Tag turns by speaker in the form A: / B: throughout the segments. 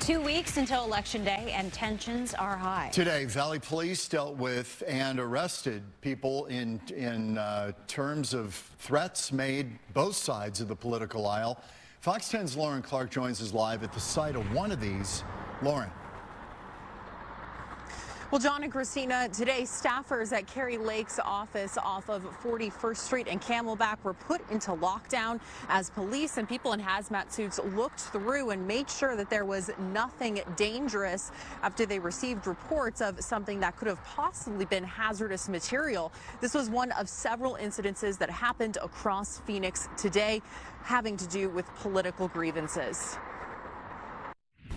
A: 2 weeks until Election Day, and tensions are high.
B: Today, Valley Police dealt with and arrested people in terms of threats made both sides of the political aisle. Fox 10's Lauren Clark joins us live at the site of one of these. Lauren.
C: Well, John and Christina, today staffers at Kari Lake's office off of 41st Street and Camelback were put into lockdown as police and people in hazmat suits looked through and made sure that there was nothing dangerous after they received reports of something that could have possibly been hazardous material. This was one of several incidences that happened across Phoenix today, having to do with political grievances.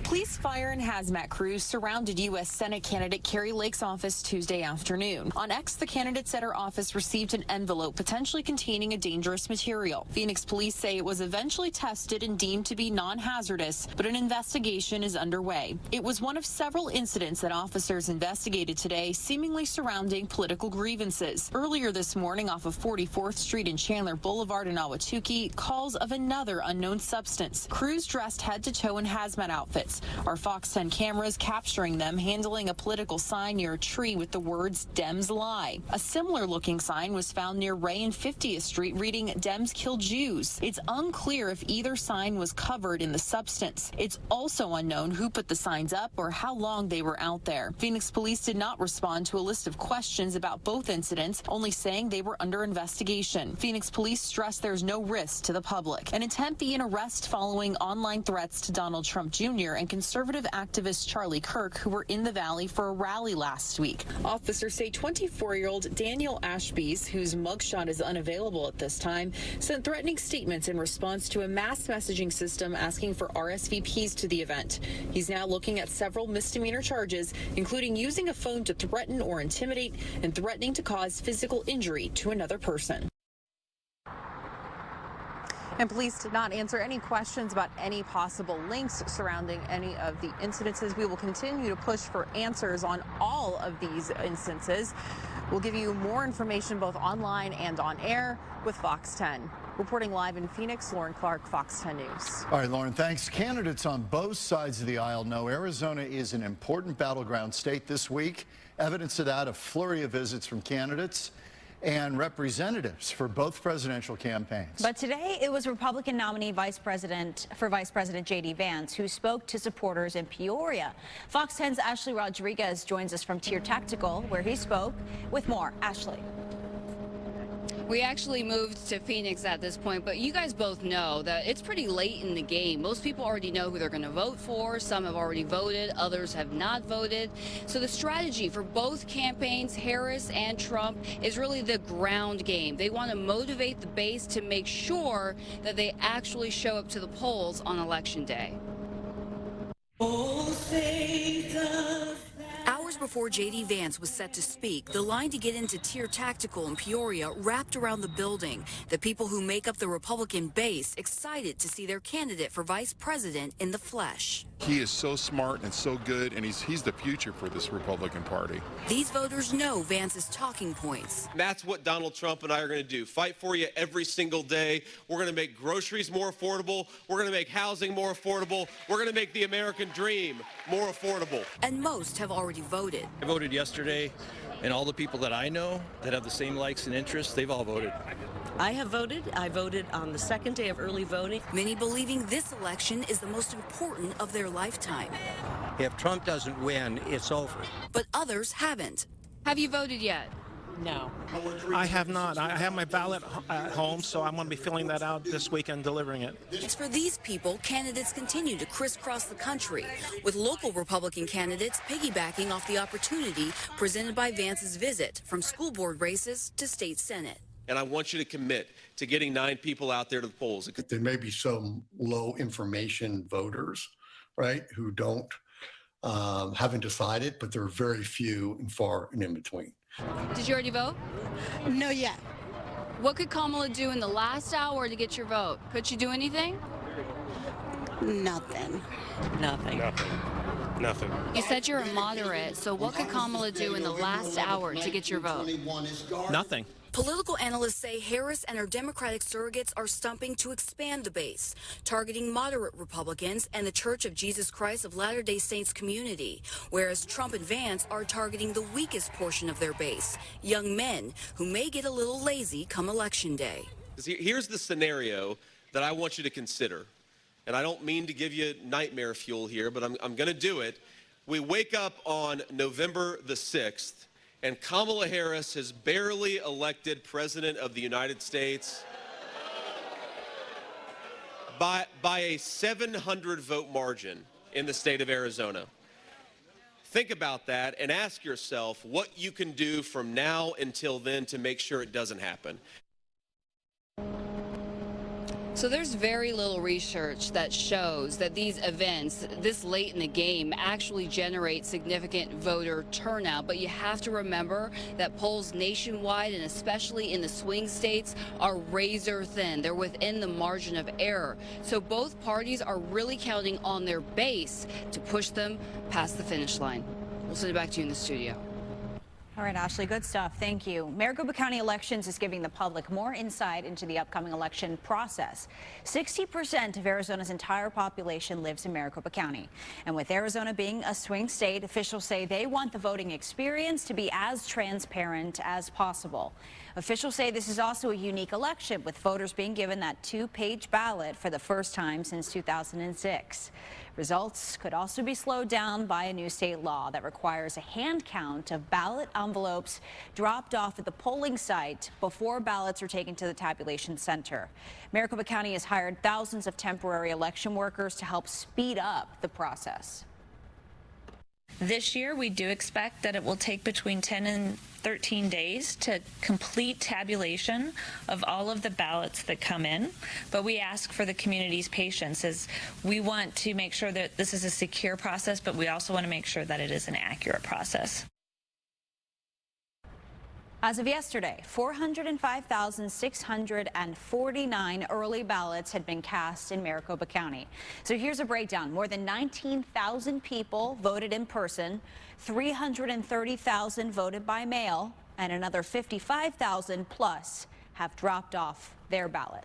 C: Police, fire, and hazmat crews surrounded U.S. Senate candidate Kari Lake's office Tuesday afternoon. On X, the candidate said her office received an envelope potentially containing a dangerous material. Phoenix police say it was eventually tested and deemed to be non-hazardous, but an investigation is underway. It was one of several incidents that officers investigated today, seemingly surrounding political grievances. Earlier this morning, off of 44th Street and Chandler Boulevard in Ahwatukee, calls of another unknown substance. Crews dressed head to toe in hazmat outfits. Our Fox 10 cameras capturing them handling a political sign near a tree with the words Dems lie. A similar looking sign was found near Ray and 50th Street reading Dems kill Jews. It's unclear if either sign was covered in the substance. It's also unknown who put the signs up or how long they were out there. Phoenix police did not respond to a list of questions about both incidents, only saying they were under investigation. Phoenix police stress there's no risk to the public. An attempt be an arrest following online threats to Donald Trump Jr. and conservative activist Charlie Kirk, who were in the Valley for a rally last week. Officers say 24-year-old Daniel Ashby's, whose mugshot is unavailable at this time, sent threatening statements in response to a mass messaging system asking for RSVPs to the event. He's now looking at several misdemeanor charges, including using a phone to threaten or intimidate and threatening to cause physical injury to another person. And police did not answer any questions about any possible links surrounding any of the incidences. We will continue to push for answers on all of these instances. We'll give you more information both online and on air with Fox 10. Reporting live in Phoenix, Lauren Clark, Fox 10 News.
B: All right, Lauren, thanks. Candidates on both sides of the aisle know Arizona is an important battleground state this week. Evidence of that, a flurry of visits from candidates and representatives for both presidential campaigns.
A: But today it was Republican nominee Vice President JD Vance who spoke to supporters in Peoria. Fox 10's Ashley Rodriguez joins us from Tier Tactical, where he spoke, with more. Ashley.
D: We actually moved to Phoenix at this point, but you guys both know that it's pretty late in the game. Most people already know who they're going to vote for. Some have already voted, others have not voted. So the strategy for both campaigns, Harris and Trump, is really the ground game. They want to motivate the base to make sure that they actually show up to the polls on Election Day.
E: Hours before JD Vance was set to speak, the line to get into Tier Tactical in Peoria wrapped around the building. The people who make up the Republican base excited to see their candidate for vice president in the flesh.
F: He is so smart and so good, and he's the future for this Republican Party.
E: These voters know Vance's talking points.
G: That's what Donald Trump and I are going to do. Fight for you every single day. We're going to make groceries more affordable. We're going to make housing more affordable. We're going to make the American dream more affordable.
E: And most have already voted.
H: I voted yesterday, and all the people that I know that have the same likes and interests, they've all voted.
I: I have voted. I voted on the second day of early voting.
E: Many believing this election is the most important of their lifetime.
J: If Trump doesn't win, it's over.
E: But others haven't.
D: Have you voted yet?
I: No.
K: I have not. I have my ballot at home, so I'm going to be filling that out this week and delivering it.
E: It's for these people, candidates continue to crisscross the country, with local Republican candidates piggybacking off the opportunity presented by Vance's visit, from school board races to state senate.
G: And I want you to commit to getting 9 people out there to the polls.
L: There may be some low information voters, right, who haven't decided, but there are very few and far and in between.
D: Did you already vote?
M: No yet.
D: What could Kamala do in the last hour to get your vote? Could she do anything?
M: Nothing.
K: Nothing.
D: You said you're a moderate, so what could Kamala do in the last hour to get your vote?
K: Nothing.
E: Political analysts say Harris and her Democratic surrogates are stumping to expand the base, targeting moderate Republicans and the Church of Jesus Christ of Latter-day Saints community, whereas Trump and Vance are targeting the weakest portion of their base, young men who may get a little lazy come Election Day.
G: Here's the scenario that I want you to consider, and I don't mean to give you nightmare fuel here, but I'm going to do it. We wake up on November the 6th, and Kamala Harris is barely elected President of the United States by a 700-vote margin in the state of Arizona. Think about that and ask yourself what you can do from now until then to make sure it doesn't happen.
D: So there's very little research that shows that these events this late in the game actually generate significant voter turnout. But you have to remember that polls nationwide and especially in the swing states are razor thin. They're within the margin of error. So both parties are really counting on their base to push them past the finish line. We'll send it back to you in the studio.
A: All right, Ashley, good stuff. Thank you. Maricopa County Elections is giving the public more insight into the upcoming election process. 60% of Arizona's entire population lives in Maricopa County. And with Arizona being a swing state, officials say they want the voting experience to be as transparent as possible. Officials say this is also a unique election, with voters being given that two-page ballot for the first time since 2006. Results could also be slowed down by a new state law that requires a hand count of ballot envelopes dropped off at the polling site before ballots are taken to the tabulation center. Maricopa County has hired thousands of temporary election workers to help speed up the process.
M: This year, we do expect that it will take between 10 and 13 days to complete tabulation of all of the ballots that come in, but we ask for the community's patience as we want to make sure that this is a secure process, but we also want to make sure that it is an accurate process.
A: As of yesterday, 405,649 early ballots had been cast in Maricopa County. So here's a breakdown. More than 19,000 people voted in person, 330,000 voted by mail, and another 55,000 plus have dropped off their ballot.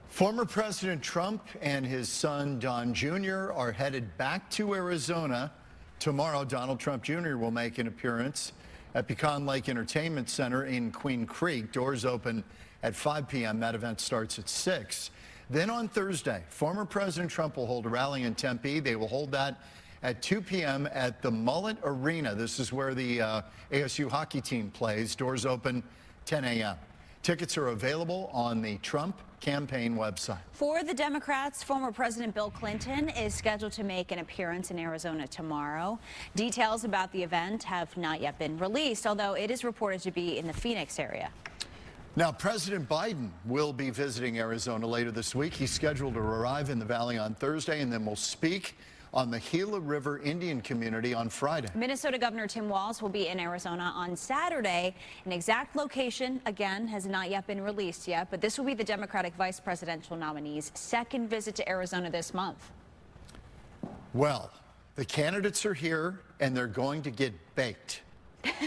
B: Former President Trump and his son Don Jr. are headed back to Arizona tomorrow. Donald Trump Jr. will make an appearance at Pecan Lake Entertainment Center in Queen Creek. Doors open at 5 p.m. That event starts at 6. Then on Thursday, former President Trump will hold a rally in Tempe. They will hold that at 2 p.m. at the Mullet Arena. This is where the ASU hockey team plays. Doors open 10 a.m. Tickets are available on the Trump campaign website.
A: For the Democrats, former President Bill Clinton is scheduled to make an appearance in Arizona tomorrow. Details about the event have not yet been released, although it is reported to be in the Phoenix area.
B: Now, President Biden will be visiting Arizona later this week. He's scheduled to arrive in the valley on Thursday and then will speak on the Gila River Indian community on Friday.
A: Minnesota Governor Tim Walz will be in Arizona on Saturday. An exact location, again, has not yet been released yet, but this will be the Democratic vice presidential nominee's second visit to Arizona this month.
B: Well, the candidates are here and they're going to get baked.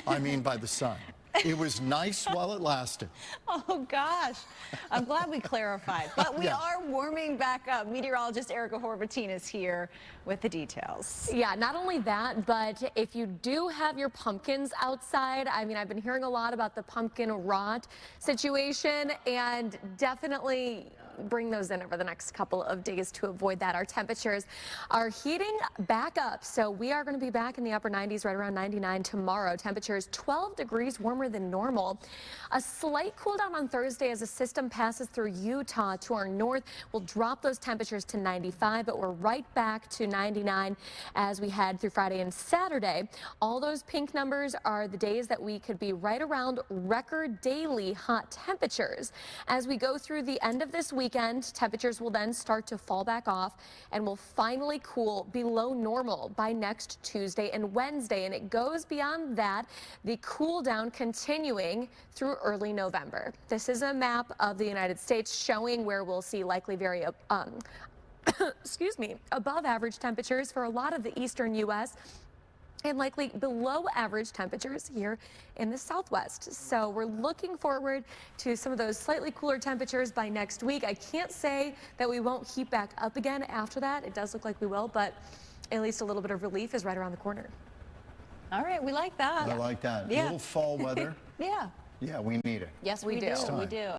B: I mean, by the sun. It was nice while it lasted.
A: Oh, gosh. I'm glad we clarified. But we are warming back up. Meteorologist Erica Horvatin is here with the details.
N: Yeah, not only that, but if you do have your pumpkins outside, I mean, I've been hearing a lot about the pumpkin rot situation, and definitely bring those in over the next couple of days to avoid that. Our temperatures are heating back up, so we are going to be back in the upper 90s, right around 99 tomorrow. Temperatures 12 degrees warmer than normal. A slight cool down on Thursday as a system passes through Utah to our north. We'll drop those temperatures to 95, but we're right back to 99 as we head through Friday and Saturday. All those pink numbers are the days that we could be right around record daily hot temperatures. As we go through the end of this weekend, temperatures will then start to fall back off and will finally cool below normal by next Tuesday and Wednesday. And it goes beyond that, the cool down continuing through early November. This is a map of the United States showing where we'll see likely very excuse me, above average temperatures for a lot of the eastern U.S. and likely below average temperatures here in the southwest. So we're looking forward to some of those slightly cooler temperatures by next week. I can't say that we won't heat back up again after that. It does look like we will, but at least a little bit of relief is right around the corner.
A: All right, we like that.
B: I like that.
A: Yeah.
B: A little fall weather.
A: Yeah.
B: Yeah, we need it.
A: Yes, we do. We do.